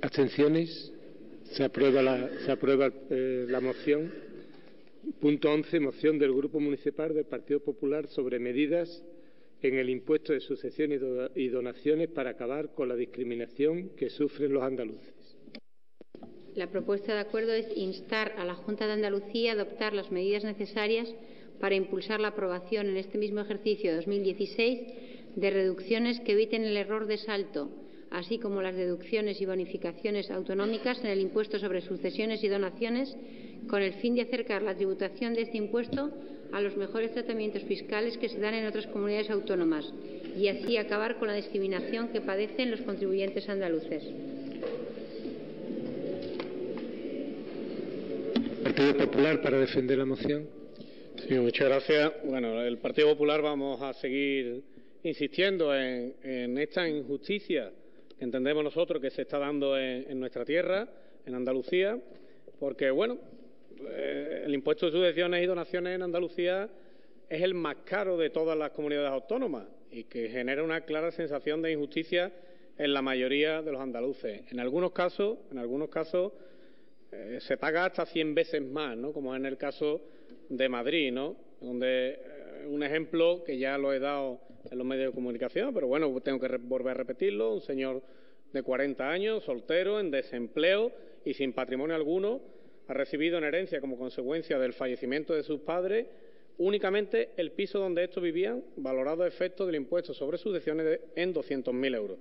¿Abstenciones? Se aprueba la moción. Punto 11. Moción del Grupo Municipal del Partido Popular sobre medidas en el impuesto de sucesiones y donaciones para acabar con la discriminación que sufren los andaluces. La propuesta de acuerdo es instar a la Junta de Andalucía a adoptar las medidas necesarias para impulsar la aprobación en este mismo ejercicio 2016 de reducciones que eviten el error de salto, así como las deducciones y bonificaciones autonómicas en el impuesto sobre sucesiones y donaciones, con el fin de acercar la tributación de este impuesto a los mejores tratamientos fiscales que se dan en otras comunidades autónomas y así acabar con la discriminación que padecen los contribuyentes andaluces. Partido Popular, para defender la moción. Sí, muchas gracias. Bueno, el Partido Popular vamos a seguir insistiendo en esta injusticia que entendemos nosotros que se está dando en nuestra tierra, en Andalucía, porque, bueno, el impuesto de sucesiones y donaciones en Andalucía es el más caro de todas las comunidades autónomas y que genera una clara sensación de injusticia en la mayoría de los andaluces. En algunos casos se paga hasta 100 veces más, ¿no? Como es en el caso de Madrid, ¿no? Donde un ejemplo que ya lo he dado en los medios de comunicación, pero bueno, tengo que volver a repetirlo: un señor de 40 años, soltero, en desempleo y sin patrimonio alguno, ha recibido en herencia como consecuencia del fallecimiento de sus padres únicamente el piso donde estos vivían, valorado a efectos del impuesto sobre sucesiones en 200.000 euros.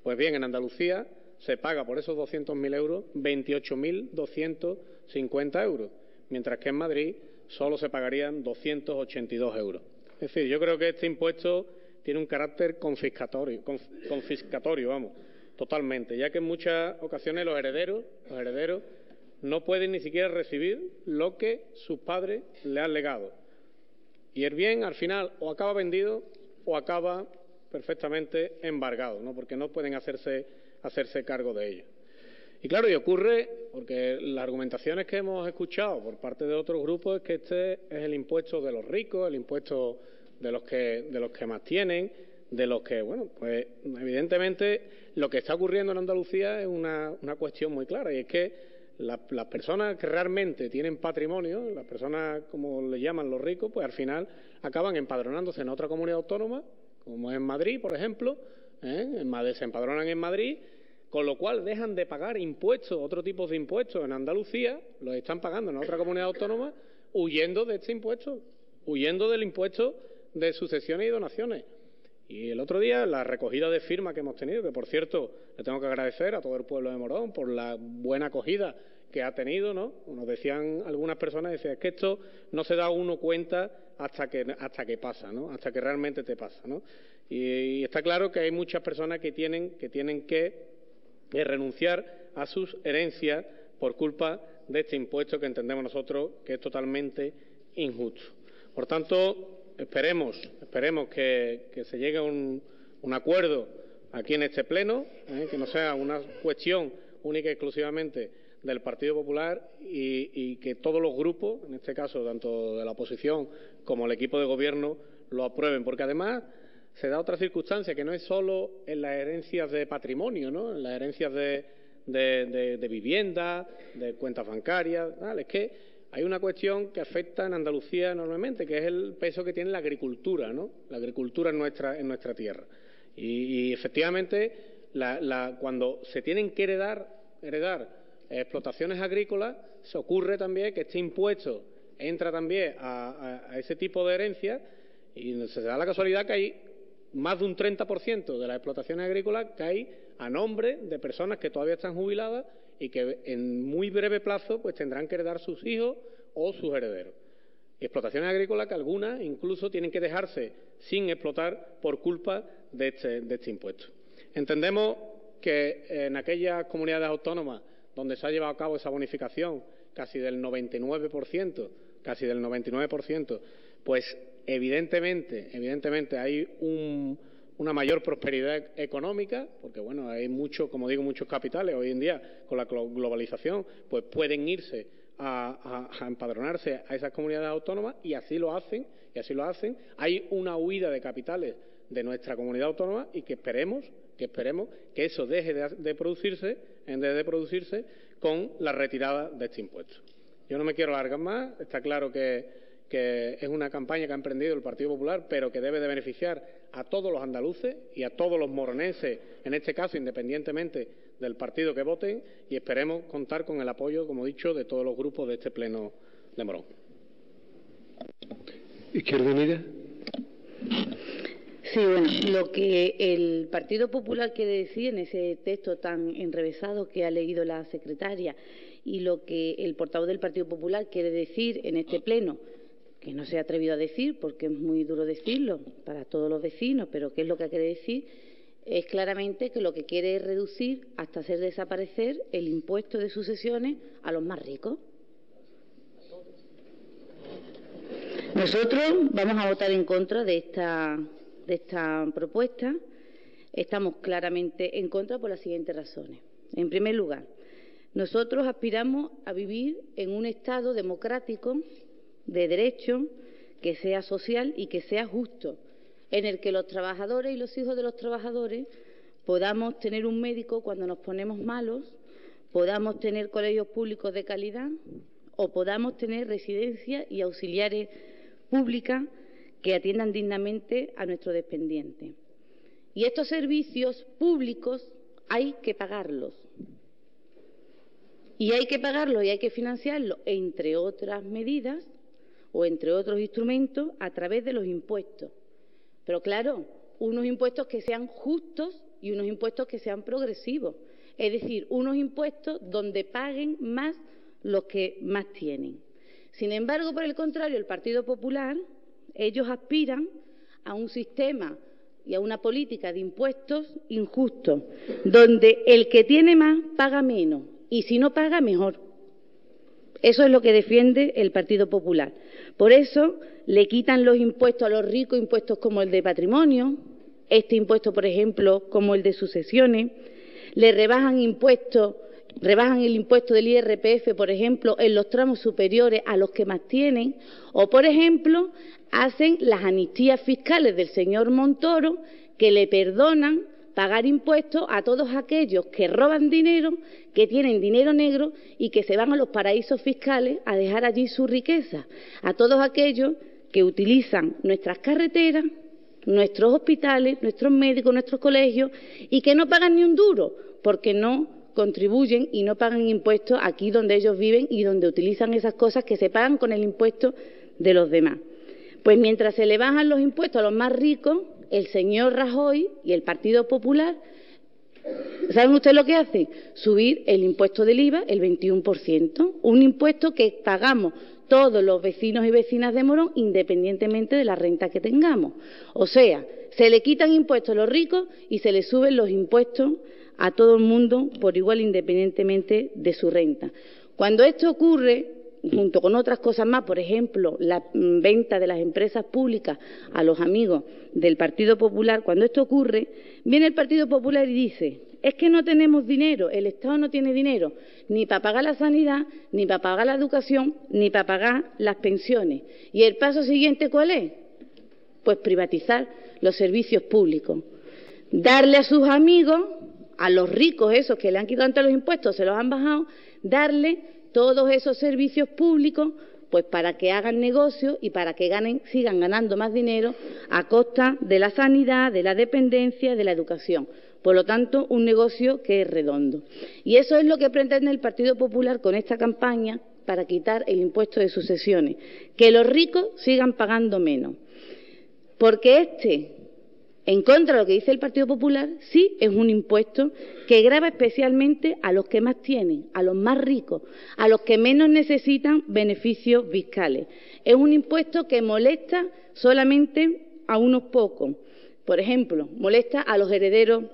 Pues bien, en Andalucía se paga por esos 200.000 euros 28.250 euros, mientras que en Madrid solo se pagarían 282 euros. Es decir, yo creo que este impuesto tiene un carácter confiscatorio, totalmente, ya que en muchas ocasiones los herederos no pueden ni siquiera recibir lo que sus padres le han legado. Y el bien, al final, o acaba vendido o acaba perfectamente embargado, ¿no? Porque no pueden hacerse cargo de ello. Y claro, y ocurre porque las argumentaciones que hemos escuchado por parte de otros grupos es que este es el impuesto de los ricos, el impuesto de los que más tienen, de los que, bueno, pues evidentemente lo que está ocurriendo en Andalucía es una cuestión muy clara, y es que las personas que realmente tienen patrimonio, las personas como le llaman los ricos, pues al final acaban empadronándose en otra comunidad autónoma, como es en Madrid, por ejemplo, se empadronan en Madrid, con lo cual dejan de pagar impuestos, otro tipo de impuestos en Andalucía, los están pagando en otra comunidad autónoma, huyendo de este impuesto, huyendo del impuesto de sucesiones y donaciones. Y el otro día, la recogida de firmas que hemos tenido, que por cierto le tengo que agradecer a todo el pueblo de Morón por la buena acogida que ha tenido, ¿no? Nos decían algunas personas, decían, es que esto no se da uno cuenta hasta que pasa, ¿no? Hasta que realmente te pasa, ¿no? Y está claro que hay muchas personas que tienen que renunciar a sus herencias por culpa de este impuesto que entendemos nosotros que es totalmente injusto. Por tanto, esperemos que se llegue a un acuerdo aquí en este pleno, que no sea una cuestión única y exclusivamente del Partido Popular y que todos los grupos, en este caso tanto de la oposición como el equipo de gobierno, lo aprueben, porque además se da otra circunstancia que no es solo en las herencias de patrimonio, ¿no? En las herencias de vivienda, de cuentas bancarias, es que hay una cuestión que afecta en Andalucía enormemente, que es el peso que tiene la agricultura, ¿no? La agricultura en nuestra tierra. Y efectivamente, cuando se tienen que heredar explotaciones agrícolas, se ocurre también que este impuesto entra también a ese tipo de herencias y se da la casualidad que hay más de un 30% de las explotaciones agrícolas que hay a nombre de personas que todavía están jubiladas y que en muy breve plazo pues tendrán que heredar sus hijos o sus herederos. Y explotaciones agrícolas que algunas incluso tienen que dejarse sin explotar por culpa de este impuesto. Entendemos que en aquellas comunidades autónomas donde se ha llevado a cabo esa bonificación casi del 99%, pues evidentemente hay una mayor prosperidad económica, porque bueno, hay muchos capitales hoy en día con la globalización, pues pueden irse a empadronarse a esas comunidades autónomas y así lo hacen. Hay una huida de capitales de nuestra comunidad autónoma y que esperemos que esperemos que eso deje de producirse con la retirada de este impuesto. Yo no me quiero alargar más, está claro que es una campaña que ha emprendido el Partido Popular, pero que debe de beneficiar a todos los andaluces y a todos los moronenses, en este caso, independientemente del partido que voten, y esperemos contar con el apoyo, como he dicho, de todos los grupos de este Pleno de Morón. Izquierda Unida. Sí, bueno, lo que el Partido Popular quiere decir en ese texto tan enrevesado que ha leído la secretaria y lo que el portavoz del Partido Popular quiere decir en este Pleno, que no se ha atrevido a decir porque es muy duro decirlo para todos los vecinos, pero ¿qué es lo que quiere decir? Es claramente que lo que quiere es reducir hasta hacer desaparecer el impuesto de sucesiones a los más ricos. Nosotros vamos a votar en contra de esta propuesta. Estamos claramente en contra por las siguientes razones. En primer lugar, nosotros aspiramos a vivir en un Estado democrático, de derecho, que sea social y que sea justo, en el que los trabajadores y los hijos de los trabajadores podamos tener un médico cuando nos ponemos malos, podamos tener colegios públicos de calidad o podamos tener residencias y auxiliares públicas que atiendan dignamente a nuestros dependientes. Y estos servicios públicos hay que pagarlos. Y hay que pagarlos y hay que financiarlos, entre otras medidas o entre otros instrumentos, a través de los impuestos. Pero claro, unos impuestos que sean justos y unos impuestos que sean progresivos. Es decir, unos impuestos donde paguen más los que más tienen. Sin embargo, por el contrario, el Partido Popular, ellos aspiran a un sistema y a una política de impuestos injustos, donde el que tiene más paga menos y si no paga, mejor. Eso es lo que defiende el Partido Popular. Por eso le quitan los impuestos a los ricos, impuestos como el de patrimonio, este impuesto, por ejemplo, como el de sucesiones, le rebajan impuestos, rebajan el impuesto del IRPF, por ejemplo, en los tramos superiores a los que más tienen, o, por ejemplo, hacen las amnistías fiscales del señor Montoro, que le perdonan pagar impuestos a todos aquellos que roban dinero, que tienen dinero negro y que se van a los paraísos fiscales a dejar allí su riqueza, a todos aquellos que utilizan nuestras carreteras, nuestros hospitales, nuestros médicos, nuestros colegios y que no pagan ni un duro porque no contribuyen y no pagan impuestos aquí donde ellos viven y donde utilizan esas cosas que se pagan con el impuesto de los demás. Pues mientras se le bajan los impuestos a los más ricos, el señor Rajoy y el Partido Popular, ¿saben ustedes lo que hacen? Subir el impuesto del IVA el 21%, un impuesto que pagamos todos los vecinos y vecinas de Morón independientemente de la renta que tengamos. O sea, se le quitan impuestos a los ricos y se le suben los impuestos a todo el mundo por igual independientemente de su renta. Cuando esto ocurre, junto con otras cosas más, por ejemplo, la venta de las empresas públicas a los amigos del Partido Popular, cuando esto ocurre, viene el Partido Popular y dice: es que no tenemos dinero, el Estado no tiene dinero, ni para pagar la sanidad, ni para pagar la educación, ni para pagar las pensiones. ¿Y el paso siguiente cuál es? Pues privatizar los servicios públicos. Darle a sus amigos, a los ricos esos que le han quitado antes los impuestos, se los han bajado, darle todos esos servicios públicos pues para que hagan negocio y para que sigan ganando más dinero a costa de la sanidad, de la dependencia, de la educación. Por lo tanto, un negocio que es redondo. Y eso es lo que pretende el Partido Popular con esta campaña para quitar el impuesto de sucesiones, que los ricos sigan pagando menos. Porque en contra de lo que dice el Partido Popular, sí es un impuesto que grava especialmente a los que más tienen, a los más ricos, a los que menos necesitan beneficios fiscales. Es un impuesto que molesta solamente a unos pocos. Por ejemplo, molesta a los herederos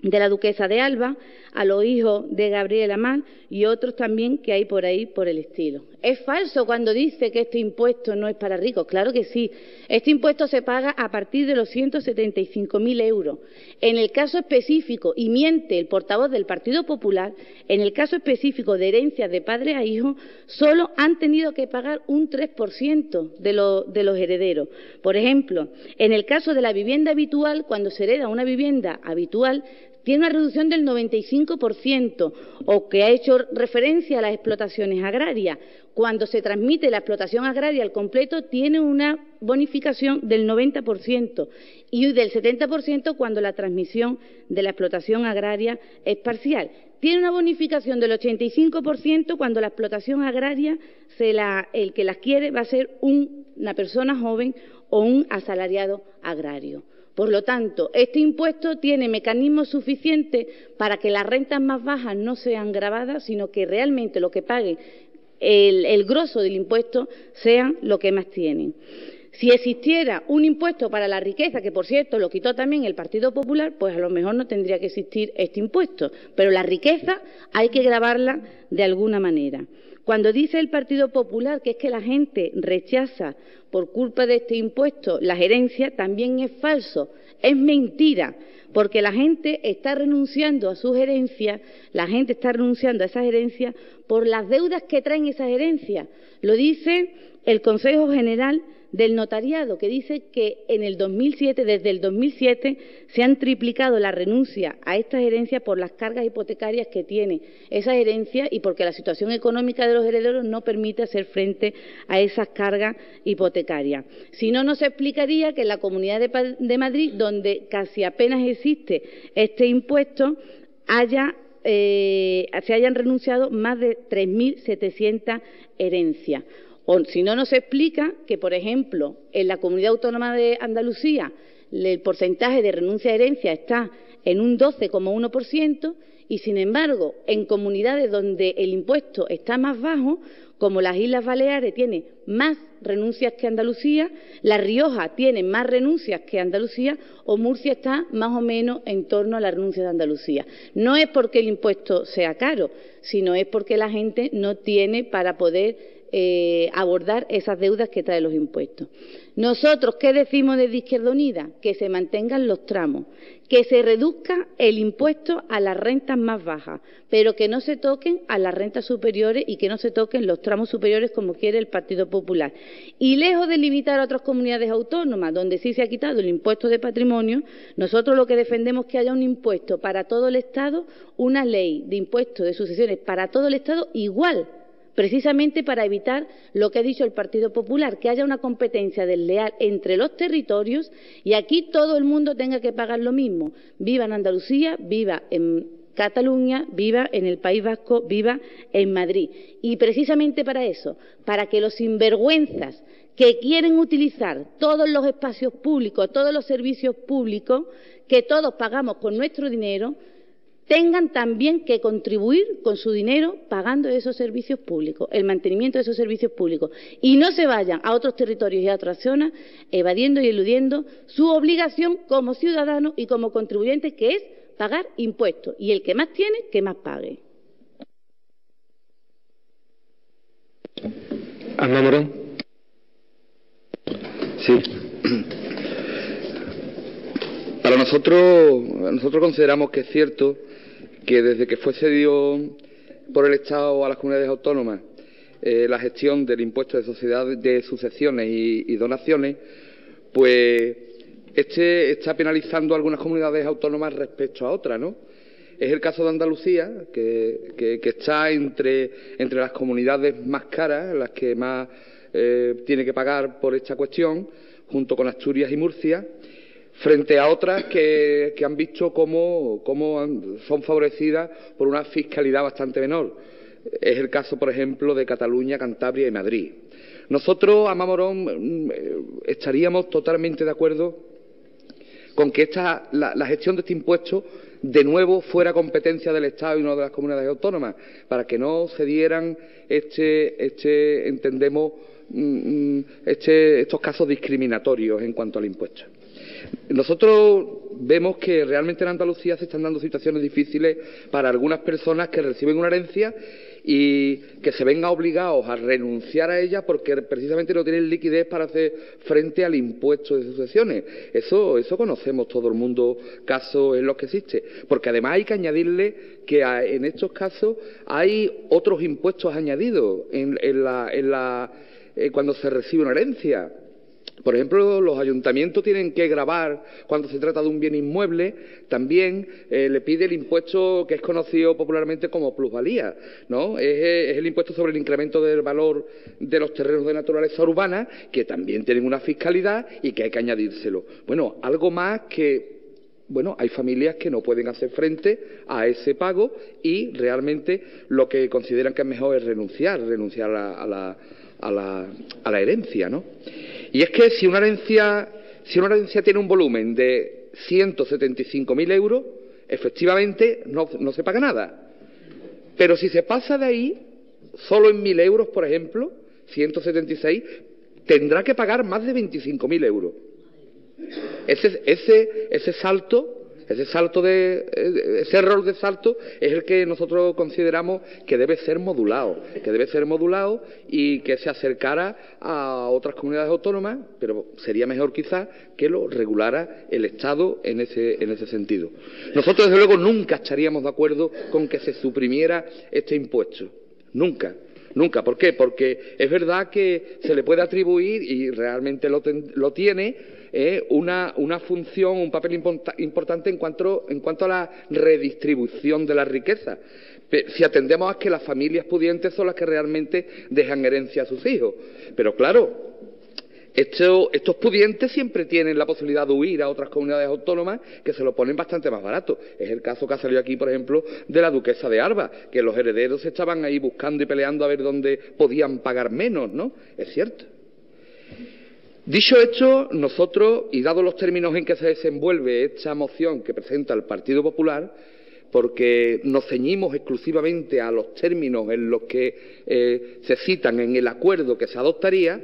de la duquesa de Alba, a los hijos de Gabriel Amal y otros también que hay por ahí por el estilo. ¿Es falso cuando dice que este impuesto no es para ricos? Claro que sí. Este impuesto se paga a partir de los 175.000 euros. En el caso específico, y miente el portavoz del Partido Popular, en el caso específico de herencias de padre a hijo, solo han tenido que pagar un 3% de los herederos. Por ejemplo, en el caso de la vivienda habitual, cuando se hereda una vivienda habitual, tiene una reducción del 95%, o que ha hecho referencia a las explotaciones agrarias. Cuando se transmite la explotación agraria al completo, tiene una bonificación del 90% y del 70% cuando la transmisión de la explotación agraria es parcial. Tiene una bonificación del 85% cuando la explotación agraria, el que la quiere va a ser una persona joven o un asalariado agrario. Por lo tanto, este impuesto tiene mecanismos suficientes para que las rentas más bajas no sean gravadas, sino que realmente lo que pague el grosso del impuesto sean lo que más tienen. Si existiera un impuesto para la riqueza, que por cierto lo quitó también el Partido Popular, pues a lo mejor no tendría que existir este impuesto. Pero la riqueza hay que gravarla de alguna manera. Cuando dice el Partido Popular que es que la gente rechaza por culpa de este impuesto las herencias, también es falso, es mentira, porque la gente está renunciando a sus herencias, la gente está renunciando a esas herencias por las deudas que traen esas herencias. Lo dice el Consejo General del Notariado, que dice que desde el 2007, se han triplicado las renuncias a estas herencias por las cargas hipotecarias que tiene esas herencias y porque la situación económica de los herederos no permite hacer frente a esas cargas hipotecarias. Si no, no se explicaría que en la Comunidad de Madrid, donde casi apenas existe este impuesto, se hayan renunciado más de 3.700 herencias. O si no, nos explica que, por ejemplo, en la Comunidad Autónoma de Andalucía el porcentaje de renuncia a herencia está en un 12,1% y, sin embargo, en comunidades donde el impuesto está más bajo, como las Islas Baleares tiene más renuncias que Andalucía, La Rioja tiene más renuncias que Andalucía o Murcia está más o menos en torno a la renuncia de Andalucía. No es porque el impuesto sea caro, sino es porque la gente no tiene para poder abordar esas deudas que traen los impuestos. Nosotros, ¿qué decimos desde Izquierda Unida? Que se mantengan los tramos, que se reduzca el impuesto a las rentas más bajas, pero que no se toquen a las rentas superiores y que no se toquen los tramos superiores como quiere el Partido Popular. Y lejos de limitar a otras comunidades autónomas, donde sí se ha quitado el impuesto de patrimonio, nosotros lo que defendemos es que haya un impuesto para todo el Estado, una ley de impuesto de sucesiones para todo el Estado igual, precisamente para evitar lo que ha dicho el Partido Popular, que haya una competencia desleal entre los territorios y aquí todo el mundo tenga que pagar lo mismo, viva en Andalucía, viva en Cataluña, viva en el País Vasco, viva en Madrid. Y precisamente para eso, para que los sinvergüenzas que quieren utilizar todos los espacios públicos, todos los servicios públicos, que todos pagamos con nuestro dinero, tengan también que contribuir con su dinero pagando esos servicios públicos, el mantenimiento de esos servicios públicos, y no se vayan a otros territorios y a otras zonas evadiendo y eludiendo su obligación como ciudadanos y como contribuyentes, que es pagar impuestos, y el que más tiene, que más pague. Ana Morón. Sí. Para nosotros consideramos que es cierto que desde que fue cedido por el Estado a las comunidades autónomas la gestión del impuesto de sociedades, de sucesiones y donaciones, pues este está penalizando a algunas comunidades autónomas respecto a otras, ¿no? Es el caso de Andalucía, que está entre las comunidades más caras, las que más tiene que pagar por esta cuestión, junto con Asturias y Murcia, frente a otras que han visto cómo son favorecidas por una fiscalidad bastante menor. Es el caso, por ejemplo, de Cataluña, Cantabria y Madrid. Nosotros, a Mamorón, estaríamos totalmente de acuerdo con que la gestión de este impuesto de nuevo fuera competencia del Estado y no de las comunidades autónomas, para que no se dieran estos casos discriminatorios en cuanto al impuesto. Nosotros vemos que realmente en Andalucía se están dando situaciones difíciles para algunas personas que reciben una herencia y que se ven obligados a renunciar a ella porque precisamente no tienen liquidez para hacer frente al impuesto de sucesiones. Eso conocemos todo el mundo, casos en los que existe. Porque además hay que añadirle que en estos casos hay otros impuestos añadidos cuando se recibe una herencia. Por ejemplo, los ayuntamientos tienen que gravar cuando se trata de un bien inmueble, también le pide el impuesto que es conocido popularmente como plusvalía, ¿no? Es el impuesto sobre el incremento del valor de los terrenos de naturaleza urbana, que también tienen una fiscalidad y que hay que añadírselo. Bueno, algo más que... Bueno, hay familias que no pueden hacer frente a ese pago y realmente lo que consideran que es mejor es renunciar a la herencia, ¿no? Y es que si una herencia tiene un volumen de 175.000 euros, efectivamente no se paga nada. Pero si se pasa de ahí, solo en 1.000 euros, por ejemplo, 176, tendrá que pagar más de 25.000 euros. Ese error de salto es el que nosotros consideramos que debe ser modulado y que se acercara a otras comunidades autónomas, pero sería mejor quizás que lo regulara el Estado en ese sentido. Nosotros, desde luego, nunca estaríamos de acuerdo con que se suprimiera este impuesto. Nunca. ¿Por qué? Porque es verdad que se le puede atribuir, y realmente lo tiene, una función, un papel importante en cuanto a la redistribución de la riqueza. Si atendemos a que las familias pudientes son las que realmente dejan herencia a sus hijos. Pero claro, estos pudientes siempre tienen la posibilidad de huir a otras comunidades autónomas que se lo ponen bastante más barato. Es el caso que ha salido aquí, por ejemplo, de la duquesa de Alba, que los herederos estaban ahí buscando y peleando a ver dónde podían pagar menos, ¿no? Es cierto. Dicho esto, nosotros, y dados los términos en que se desenvuelve esta moción que presenta el Partido Popular, porque nos ceñimos exclusivamente a los términos en los que se citan en el acuerdo que se adoptaría,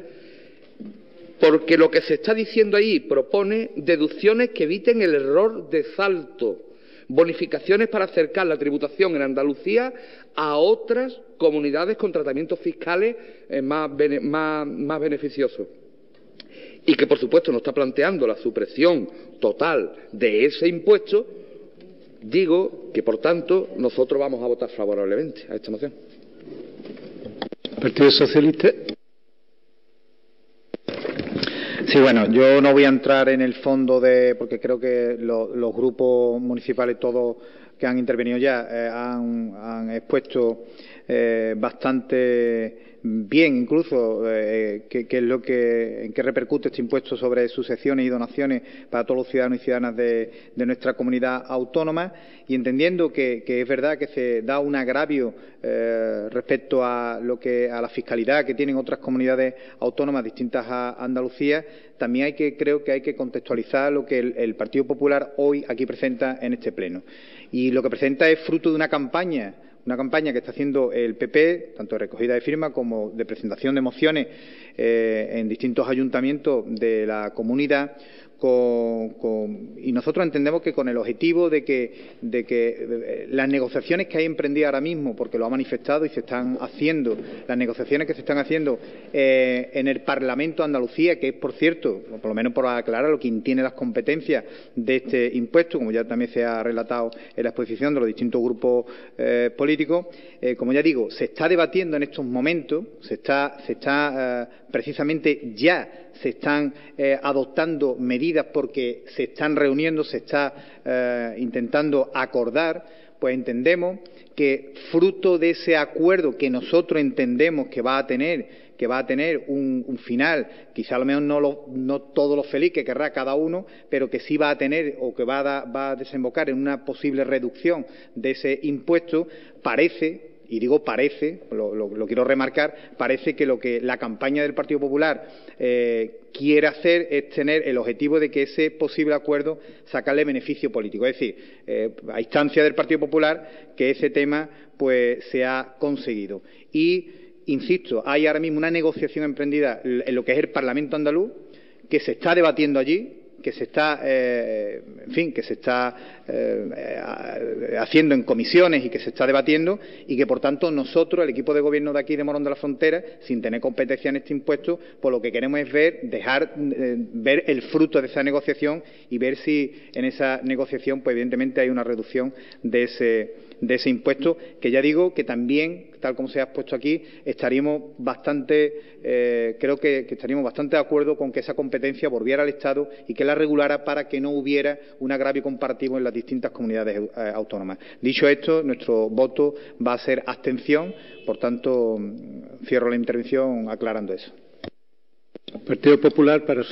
porque lo que se está diciendo ahí propone deducciones que eviten el error de salto, bonificaciones para acercar la tributación en Andalucía a otras comunidades con tratamientos fiscales más beneficiosos. Y que, por supuesto, no está planteando la supresión total de ese impuesto. Digo que, por tanto, nosotros vamos a votar favorablemente a esta moción. Partido Socialista. Sí, bueno, yo no voy a entrar en el fondo porque creo que los grupos municipales, todos que han intervenido ya, han expuesto bastante bien, incluso, qué es en qué repercute este impuesto sobre sucesiones y donaciones para todos los ciudadanos y ciudadanas de nuestra comunidad autónoma, y entendiendo que es verdad que se da un agravio respecto a la fiscalidad que tienen otras comunidades autónomas distintas a Andalucía. También creo que hay que contextualizar lo que el Partido Popular hoy aquí presenta en este pleno. Y lo que presenta es fruto de una campaña que está haciendo el PP, tanto de recogida de firmas como de presentación de mociones en distintos ayuntamientos de la comunidad, y nosotros entendemos que con el objetivo de que las negociaciones que hay emprendidas ahora mismo, porque lo ha manifestado y se están haciendo, las negociaciones que se están haciendo en el Parlamento de Andalucía, que es, por cierto, por lo menos por aclarar, quien tiene las competencias de este impuesto, como ya también se ha relatado en la exposición de los distintos grupos políticos, como ya digo, se está debatiendo en estos momentos, precisamente ya se están adoptando medidas porque se están reuniendo, se está intentando acordar. Pues entendemos que fruto de ese acuerdo que nosotros entendemos que va a tener un final, quizá a lo mejor no todo lo feliz que querrá cada uno, pero que sí va a tener o que va a desembocar en una posible reducción de ese impuesto, parece. Y digo parece, lo quiero remarcar, parece que lo que la campaña del Partido Popular quiere hacer es tener el objetivo de que ese posible acuerdo sacarle beneficio político. Es decir, a instancia del Partido Popular, que ese tema pues se ha conseguido. Y, insisto, hay ahora mismo una negociación emprendida en lo que es el Parlamento andaluz, que se está debatiendo allí, que se está, haciendo en comisiones y que se está debatiendo, y que, por tanto, nosotros, el equipo de gobierno de aquí de Morón de la Frontera, sin tener competencia en este impuesto, pues lo que queremos es ver el fruto de esa negociación y ver si en esa negociación, pues evidentemente hay una reducción de ese impuesto, que ya digo que también, tal como se ha expuesto aquí, estaríamos creo que estaríamos bastante de acuerdo con que esa competencia volviera al Estado y que la regulara para que no hubiera un agravio comparativo en las distintas comunidades autónomas. Dicho esto, nuestro voto va a ser abstención, por tanto, cierro la intervención aclarando eso. Partido Popular, para